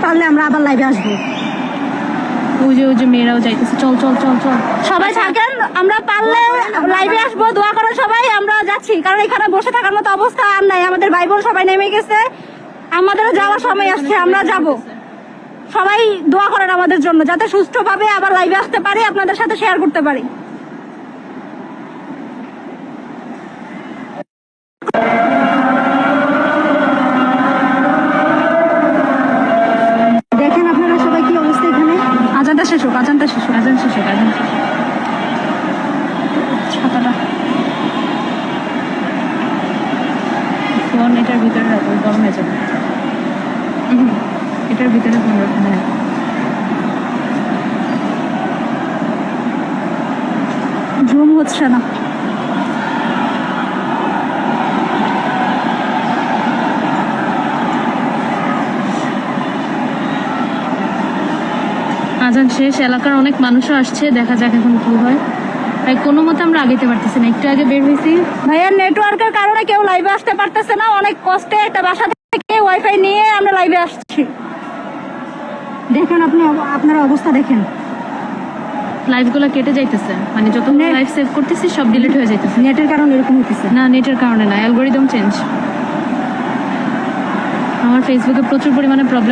পারলে আমরা আবার লাইভে আসবো। ওই যে মেয়েরাও যাইতেছে, চল চল চল চল সবাই থাকেন, আমরা পারলে লাইভে আসবো, দোয়া করেন সবাই। আমরা যাচ্ছি, কারণ এখানে বসে থাকার মতো অবস্থা আর নাই। আমাদের ভাই বোন সবাই নেমে গেছে, আমাদেরও যাওয়ার সময় আসছে, আমরা যাব। সবাই দোয়া করেন আমাদের জন্য, যাতে সুস্থভাবে আবার লাইভে আসতে পারি, আপনাদের সাথে শেয়ার করতে পারি। দেখেন আপনারা সবাই কি অবস্থা এখানে। আজানটা শেষ হোক, আজানটা শেষ হোক, আজান শেষ হোক, আজান শেষ হোক। ছাতাটা ফোন এটার ভিতরে রাখো, গরম হয়ে যাবে। এটার ভিতরে ফোন রাখো। হ্যাঁ, জুম হচ্ছে না। আজান শেষ, এলাকার অনেক মানুষও আসছে, দেখা যাক এখন কি হয়। তাই কোনো মতে আমরা আগাইতে পারতেছি না, একটু আগে বের হয়েছি। ভাইয়ার নেটওয়ার্কের কারণে কেউ লাইভে আসতে পারতেছে না, অনেক কষ্টে একটা বাসা থেকে ওয়াইফাই নিয়ে আমরা লাইভে আসছি। দেখেন আপনি, আপনারা অবস্থা দেখেন। লাইভগুলো কেটে যাইতেছে, মানে যত লাইভ সেভ করতেছি সব ডিলিট হয়ে যাইতেছে। নেটের কারণে এরকম হইতেছে। না, নেটের কারণে না, অ্যালগোরিদম চেঞ্জ। আমার ফেসবুকে প্রচুর পরিমাণে প্রবলেম